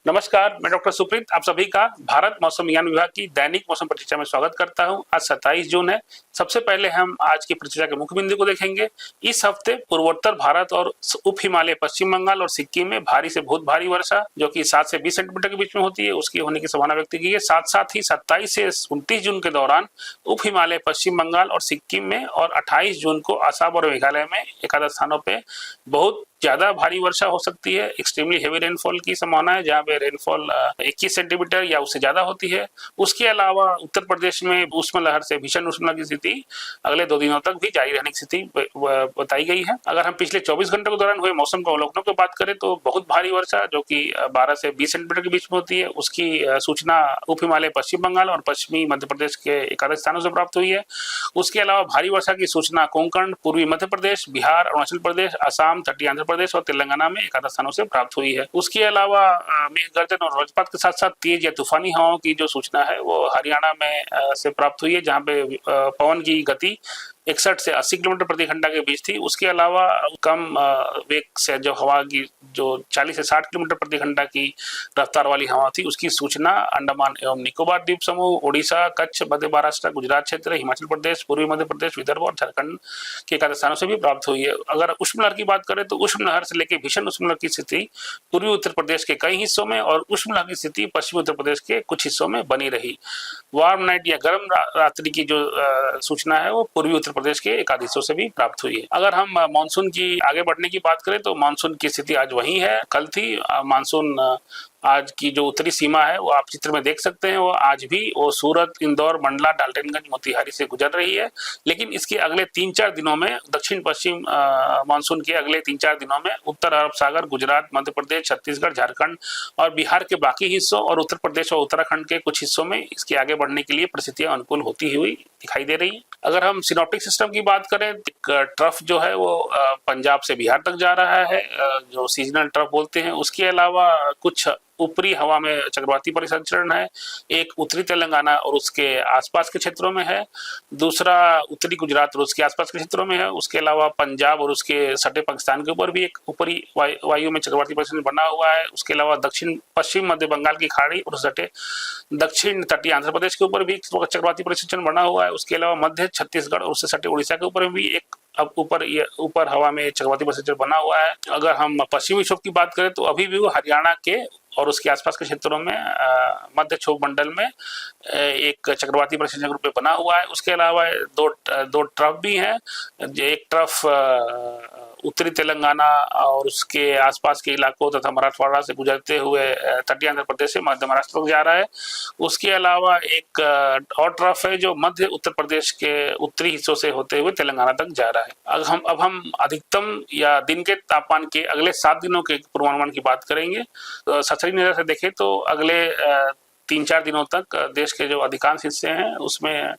नमस्कार, मैं डॉक्टर सुप्रीत आप सभी का भारत मौसम विज्ञान विभाग की दैनिक मौसम परिचर्चा में स्वागत करता हूं। आज 27 जून है। सबसे पहले हम आज की परिचर्चा के मुख्य बिंदु को देखेंगे। इस हफ्ते पूर्वोत्तर भारत और उप हिमालय पश्चिम बंगाल और सिक्किम में भारी से बहुत भारी वर्षा जो कि 7 से 20 सेंटीमीटर के बीच में होती है, उसकी होने की संभावना व्यक्त की है। साथ साथ ही 27 से 29 जून के दौरान उप हिमालय पश्चिम बंगाल और सिक्किम में और 28 जून को असम और मेघालय में एकाध स्थानों पे बहुत ज्यादा भारी वर्षा हो सकती है। एक्सट्रीमली हेवी रेनफॉल की संभावना है, जहां पे रेनफॉल 21 सेंटीमीटर या उससे ज्यादा होती है। उसके अलावा उत्तर प्रदेश में उष्ण लहर से भीषण उष्ण की स्थिति अगले 2 दिनों तक भी जारी रहने की स्थिति बताई गई है। अगर हम पिछले 24 घंटों के दौरान हुए मौसम के अवलोकनों की बात करें तो बहुत भारी वर्षा जो कि 12 से 20 सेंटीमीटर के बीच में होती है, उसकी सूचना उप हिमालय पश्चिम बंगाल और पश्चिमी मध्य प्रदेश के एकाध स्थानों से प्राप्त हुई है। उसके अलावा भारी वर्षा की सूचना कोंकण, पूर्वी मध्य प्रदेश, बिहार, अरुणाचल प्रदेश, असम, तटीय आंध्र प्रदेश और तेलंगाना में एकाध स्थानों से प्राप्त हुई है। उसके अलावा मेघ गर्जन और वज्रपात के साथ साथ तेज या तूफानी हवाओं की जो सूचना है वो हरियाणा में से प्राप्त हुई है, जहां पे पवन की गति 61 से 80 किलोमीटर प्रति घंटा के बीच थी। उसके अलावा कम वेग से जो हवा की जो 40 से 60 किलोमीटर प्रति घंटा की रफ्तार वाली हवा थी, उसकी सूचना अंडमान एवं निकोबार द्वीप समूह, ओडिशा, कच्छ, मध्य महाराष्ट्र, गुजरात क्षेत्र, हिमाचल प्रदेश, पूर्वी मध्य प्रदेश, विदर्भ और झारखंड के एकाध स्थानों से भी प्राप्त हुई है। अगर उष्ण लहर की बात करें तो उष्ण लहर से लेकर भीषण उष्ण लहर की स्थिति पूर्वी उत्तर प्रदेश के कई हिस्सों में और उष्ण लहर की स्थिति पश्चिमी उत्तर प्रदेश के कुछ हिस्सों में बनी रही। वार्म नाइट या गर्म रात्रि की जो सूचना है वो पूर्वी उत्तर प्रदेश के एकाध हिस्सों से भी प्राप्त हुई है। अगर हम मानसून की आगे बढ़ने की बात करें तो मानसून की स्थिति आज वही है, कल थी। मानसून आज की जो उत्तरी सीमा है वो आप चित्र में देख सकते हैं, वो आज भी वो सूरत, इंदौर, मंडला, डाल्टनगंज, मोतिहारी से गुजर रही है। लेकिन इसके अगले 3-4 दिनों में दक्षिण पश्चिम मानसून के अगले 3-4 दिनों में उत्तर अरब सागर, गुजरात, मध्य प्रदेश, छत्तीसगढ़, झारखंड और बिहार के बाकी हिस्सों और उत्तर प्रदेश और उत्तराखंड के कुछ हिस्सों में इसके आगे बढ़ने के लिए परिस्थितियां अनुकूल होती हुई दिखाई दे रही है। अगर हम सिनॉप्टिक सिस्टम की बात करें, ट्रफ जो है वो पंजाब से बिहार तक जा रहा है, जो सीजनल ट्रफ बोलते हैं। उसके अलावा कुछ ऊपरी हवा में चक्रवाती परिसंचरण है, एक उत्तरी तेलंगाना और उसके आसपास के क्षेत्रों में है, दूसरा उत्तरी गुजरात और उसके आसपास के क्षेत्रों में है। उसके अलावा पंजाब और उसके सटे पाकिस्तान के ऊपर भी एक ऊपरी वायु में चक्रवाती परिसंचरण बना हुआ है। उसके अलावा दक्षिण पश्चिम मध्य बंगाल की खाड़ी और सटे दक्षिण तटीय आंध्र प्रदेश के ऊपर भी चक्रवाती परिसंचरण बना हुआ है। उसके अलावा मध्य छत्तीसगढ़ और उससे सटे उड़ीसा के ऊपर भी एक अब ऊपर हवा में चक्रवाती परिसंचरण बना हुआ है। अगर हम पश्चिमी विक्षोभ की बात करें तो अभी भी वो हरियाणा के और उसके आसपास के क्षेत्रों में मध्य क्षोभ मंडल में एक चक्रवाती परिसंचरण रूप में बना हुआ है। उसके अलावा दो ट्रफ भी हैं। एक ट्रफ उत्तरी तेलंगाना और उसके आसपास के इलाकों तथा मराठवाड़ा से गुजरते हुए तटीय आंध्र प्रदेश से मध्य महाराष्ट्र तक जा रहा है। उसके अलावा एक और ट्रफ है जो मध्य उत्तर प्रदेश के उत्तरी हिस्सों से होते हुए तेलंगाना तक जा रहा है। अब हम अधिकतम या दिन के तापमान के अगले 7 दिनों के पूर्वानुमान की बात करेंगे। तो सचरी नजर से देखें तो अगले 3-4 दिनों तक देश के जो अधिकांश हिस्से हैं उसमें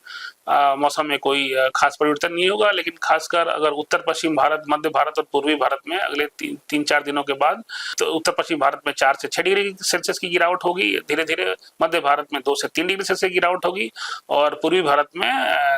मौसम में कोई खास परिवर्तन नहीं होगा। लेकिन खासकर अगर उत्तर पश्चिम भारत, मध्य भारत और पूर्वी भारत में अगले 3-4 दिनों के बाद तो उत्तर पश्चिम भारत में 4 से 6 डिग्री सेल्सियस की गिरावट होगी। धीरे धीरे मध्य भारत में 2 से 3 डिग्री सेल्सियस की गिरावट होगी और पूर्वी भारत में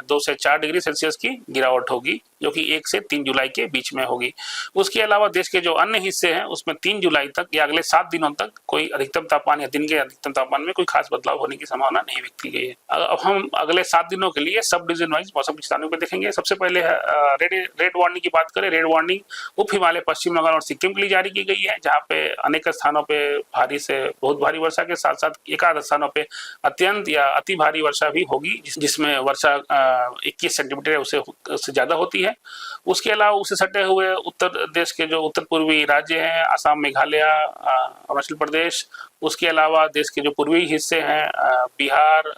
2 से 4 डिग्री सेल्सियस की गिरावट होगी, जो कि 1 से 3 जुलाई के बीच में होगी। उसके अलावा देश के जो अन्य हिस्से हैं उसमें 3 जुलाई तक या अगले 7 दिनों तक कोई अधिकतम तापमान या दिन के अधिकतम तापमान में कोई खास बदलाव होने की संभावना नहीं व्यक्त की गई है। अब हम अगले 7 दिनों के लिए सब डिवीजन वाइज मौसम की चेतावनी पर देखेंगे। सबसे पहले रेड वार्निंग की बात करें। रेड वार्निंग उप हिमालय पश्चिम बंगाल और सिक्किम के लिए जारी की गई है, जहां पे अनेक स्थानों पे भारी से बहुत भारी वर्षा के साथ साथ एकाध स्थानों पे अत्यंत या अति भारी वर्षा भी होगी, जिसमें वर्षा 21 सेंटीमीटर उससे ज्यादा होती है। उसके अलावा उसे सटे हुए उत्तर देश के जो उत्तर पूर्वी राज्य हैं, असम, मेघालय, अरुणाचल प्रदेश, उसके अलावा देश के जो पूर्वी हिस्से हैं बिहार,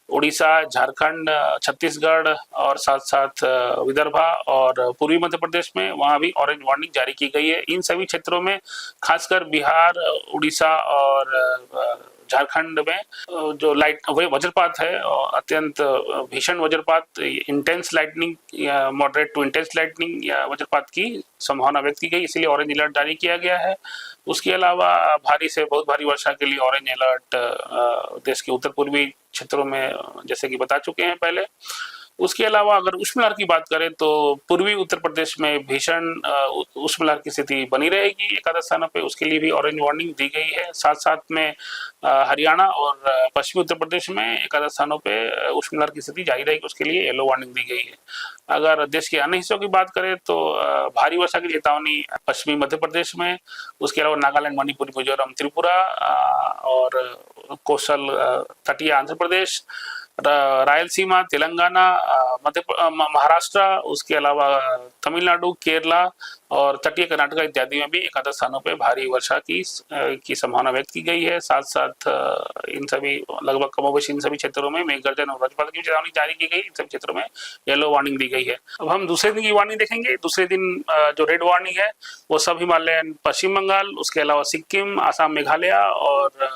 उड़ीसा, झारखंड, छत्तीसगढ़ और साथ साथ विदर्भा और पूर्वी मध्य प्रदेश में वहां भी ऑरेंज वार्निंग जारी की गई है। इन सभी क्षेत्रों में खासकर बिहार, उड़ीसा और झारखंड में जो वज्रपात है, अत्यंत भीषण वज्रपात, इंटेंस लाइटनिंग या मॉडरेट टू इंटेंस लाइटनिंग या वज्रपात की संभावना व्यक्त की गई, इसलिए ऑरेंज अलर्ट जारी किया गया है। उसके अलावा भारी से बहुत भारी वर्षा के लिए ऑरेंज अलर्ट देश के उत्तर पूर्वी क्षेत्रों में जैसे कि बता चुके हैं पहले। उसके अलावा अगर उष्मलहर की बात करें तो पूर्वी उत्तर प्रदेश में भीषण उष्मलहर की स्थिति बनी रहेगी एकादश स्थानों पे, उसके लिए भी ऑरेंज वार्निंग दी गई है। साथ साथ में हरियाणा और पश्चिमी उत्तर प्रदेश में एकादश स्थानों पे उष्मलहर की स्थिति जारी रहेगी, उसके लिए येलो वार्निंग दी गई है। अगर देश के अन्य हिस्सों की बात करें तो भारी वर्षा की चेतावनी पश्चिमी मध्य प्रदेश में, उसके अलावा नागालैंड, मणिपुर, मिजोरम, त्रिपुरा और कोस्टल तटीय आंध्र प्रदेश, रायलसीमा, तेलंगाना, महाराष्ट्र, उसके अलावा तमिलनाडु, केरला और तटीय कर्नाटक इत्यादि में भी एकादश स्थानों पर भारी वर्षा की संभावना व्यक्त की गई है। साथ साथ इन सभी लगभग कमोबेश इन सभी क्षेत्रों में मेघ गर्जन और वज्रपात की चेतावनी जारी की गई। इन सभी क्षेत्रों में येलो वार्निंग दी गई है। अब हम दूसरे दिन की वार्निंग देखेंगे। दूसरे दिन जो रेड वार्निंग है वो सब हिमालयन, पश्चिम बंगाल, उसके अलावा सिक्किम, आसाम, मेघालय और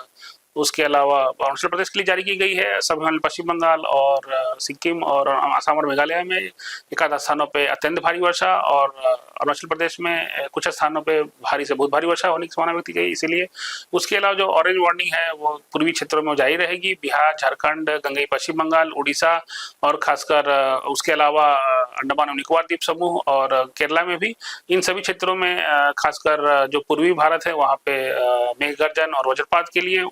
उसके अलावा अरुणाचल प्रदेश के लिए जारी की गई है। सब हिमालय, पश्चिम बंगाल और सिक्किम और आसाम और मेघालय में एकादश स्थानों पे अत्यंत भारी वर्षा और अरुणाचल प्रदेश में कुछ स्थानों पे भारी से बहुत भारी वर्षा होने की संभावना व्यक्त की गई। इसीलिए उसके अलावा जो ऑरेंज वार्निंग है वो पूर्वी क्षेत्रों में जारी रहेगी। बिहार, झारखंड, गंगई पश्चिम बंगाल, उड़ीसा और खासकर उसके अलावा अंडमान और निकोबार द्वीप समूह और केरला में भी, इन सभी क्षेत्रों में खासकर जो पूर्वी भारत है वहाँ पे मेघ गर्जन और वज्रपात के लिए,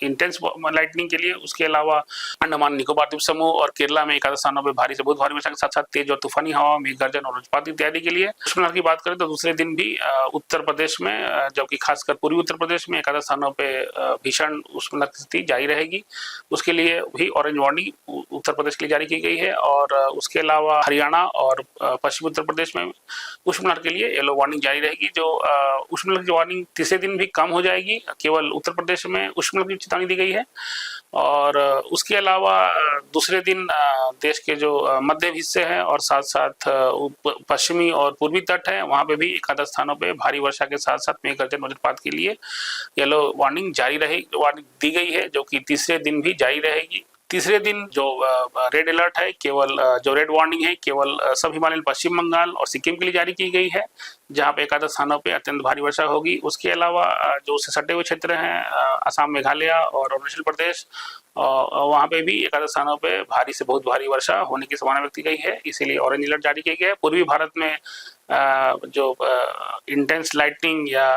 इंटेंस लाइटनिंग के लिए, उसके अलावा अंडमान निकोबार द्वीप समूह और केरला में एकादश स्थानों पर भारी से बहुत भारी वर्षा के साथ साथ तेज और तूफानी हवा, मेघ गर्जन और वज्रपात इत्यादि के लिए। उष्मलहर की बात करें तो दूसरे दिन भी उत्तर प्रदेश में, जबकि खासकर पूर्वी उत्तर प्रदेश में एकादश स्थानों पर भीषण उष्मलहर की स्थिति जारी रहेगी। उसके लिए भी ऑरेंज वार्निंग उत्तर प्रदेश के लिए जारी की गई है। और उसके अलावा हरियाणा और पश्चिमी उत्तर प्रदेश में उष्मलहर के लिए येलो वार्निंग जारी रहेगी। जो उष्मलहर की वार्निंग तीसरे दिन भी कम हो जाएगी, केवल उत्तर प्रदेश में उष्मलहर की चेतावनी दी गई है। और उसके अलावा दूसरे दिन देश के जो मध्य हिस्से हैं और साथ साथ पश्चिमी और पूर्वी तट है वहां पे भी एकादश स्थानों पे भारी वर्षा के साथ साथ मेघ गर्जन वज्रपात के लिए येलो वार्निंग जारी रहेगी, वार्निंग दी गई है, जो कि तीसरे दिन भी जारी रहेगी। तीसरे दिन जो रेड अलर्ट है, केवल जो रेड वार्निंग है केवल सब हिमालयन, पश्चिम बंगाल और सिक्किम के लिए जारी की गई है, जहां पे एकादश स्थानों पे अत्यंत भारी वर्षा होगी। उसके अलावा जो उससे सटे हुए क्षेत्र हैं असम, मेघालय और अरुणाचल प्रदेश, वहां पे भी एकादश स्थानों पे भारी से बहुत भारी वर्षा होने की संभावना व्यक्त की गई है, इसीलिए ऑरेंज अलर्ट जारी किया गया है। पूर्वी भारत में जो इंटेंस लाइटनिंग या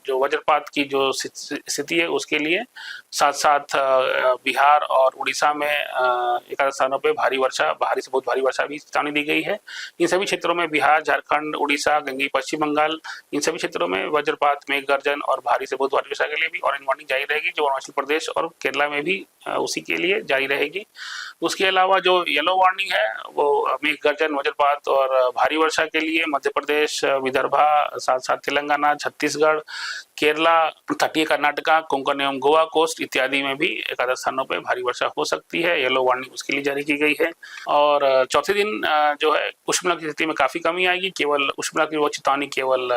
जो वज्रपात की जो स्थिति है उसके लिए, साथ साथ बिहार और उड़ीसा में एकादश स्थानों पे भारी वर्षा, भारी से बहुत भारी वर्षा भी चेतावनी दी गई है। इन सभी क्षेत्रों में बिहार, झारखंड, उड़ीसा, गंगई पश्चिम बंगाल, इन सभी क्षेत्रों में वज्रपात, मेघ गर्जन और भारी से बहुत भारी वर्षा के लिए भी ऑरेंज वार्निंग जारी रहेगी, जो अरुणाचल प्रदेश और केरला में भी उसी के लिए जारी रहेगी। उसके अलावा जो येलो वार्निंग है वो मेघ गर्जन, वज्रपात और भारी वर्षा के लिए मध्य प्रदेश, विदर्भा, साथ साथ तेलंगाना, छत्तीसगढ़, केरला, तटीय कर्नाटका, कोंकण एवं गोवा कोस्ट इत्यादि में भी एकादश स्थानों पर भारी वर्षा हो सकती है। येलो वार्निंग उसके लिए जारी की गई है। और चौथे दिन जो है उष्मलहर की स्थिति में काफी कमी आएगी, केवल उष्मलहर की वो चेतावनी केवल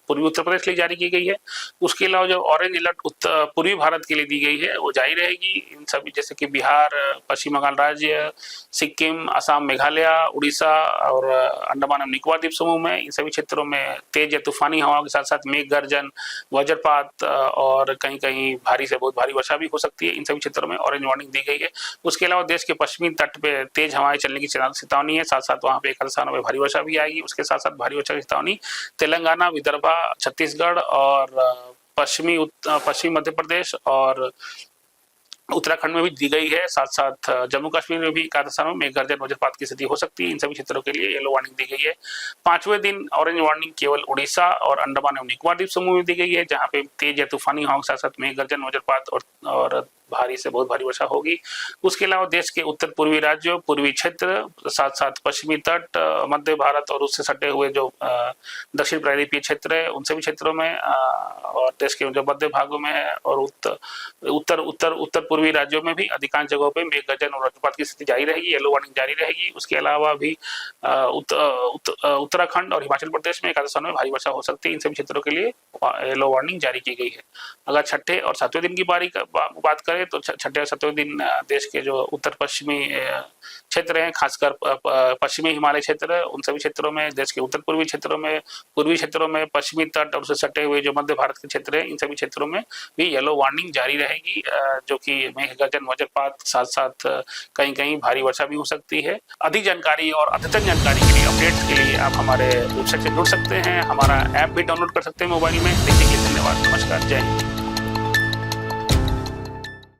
पूर्वी उत्तर प्रदेश के लिए जारी की गई है। उसके अलावा जो ऑरेंज अलर्ट पूर्वी भारत के लिए दी गई है वो जारी रहेगी। इन सभी जैसे कि बिहार, पश्चिम बंगाल राज्य, सिक्किम, असम, मेघालय, उड़ीसा और अंडमान और निकोबार द्वीप समूह में, इन सभी क्षेत्रों में तेज या तूफानी हवाओं के साथ साथ मेघ गर्जन, वज्रपात और कहीं कहीं भारी से बहुत भारी वर्षा भी हो सकती है। इन सभी क्षेत्रों में ऑरेंज वार्निंग दी गई है। उसके अलावा देश के पश्चिमी तट पे तेज हवाएं चलने की चेतावनी है, साथ साथ वहां पे एकादश स्थानों में भारी वर्षा भी आएगी। उसके साथ साथ भारी वर्षा की चेतावनी तेलंगाना, विदर्भा, छत्तीसगढ़ और पश्चिमी मध्य प्रदेश और उत्तराखंड में भी दी गई है। साथ साथ जम्मू कश्मीर में भी एकादश स्थानों में गर्जन वज्रपात की स्थिति हो सकती है। इन सभी क्षेत्रों के लिए येलो वार्निंग दी गई है। पांचवें दिन ऑरेंज वार्निंग केवल उड़ीसा और अंडमान एवं निकोबार द्वीप समूह में दी गई है, जहां पे तेज या तूफानी हवाओं के साथ साथ में गर्जन वज्रपात और भारी से बहुत भारी वर्षा होगी। उसके अलावा देश के उत्तर पूर्वी राज्यों, पूर्वी क्षेत्र, साथ साथ पश्चिमी तट, मध्य भारत और उससे सटे हुए जो दक्षिण प्रायद्वीपीय क्षेत्र है उन सभी क्षेत्रों में और देश के जो मध्य भागों में है और उत्तर पूर्वी राज्यों में भी अधिकांश जगहों पे मेघ गर्जन और वज्रपात की स्थिति जारी रहेगी, येलो वार्निंग जारी रहेगी। उसके अलावा भी उत्तराखंड और हिमाचल प्रदेश में एकादश स्थानों में भारी वर्षा हो सकती है। इन सभी क्षेत्रों के लिए येलो वार्निंग जारी की गई है। अगर छठे और सातवें दिन की बात करें करें तो छठे और सातवें दिन देश के जो उत्तर पश्चिमी क्षेत्र हैं, खासकर पश्चिमी हिमालय क्षेत्र, उन सभी क्षेत्रों में, देश के उत्तर पूर्वी क्षेत्रों में, पूर्वी क्षेत्रों में, पश्चिमी तट और उससे सटे हुए जो मध्य भारत के क्षेत्र हैं, इन सभी क्षेत्रों में भी येलो वार्निंग जारी रहेगी, जो कि मेघ गर्जन, वज्रपात, साथ साथ कहीं कहीं भारी वर्षा भी हो सकती है। अधिक जानकारी और अद्यतन जानकारी के लिए, अपडेट्स के लिए आप हमारे वेबसाइट से जुड़ सकते हैं, हमारा ऐप भी डाउनलोड कर सकते हैं मोबाइल में। देखने के लिए धन्यवाद। नमस्कार, जय हिंद।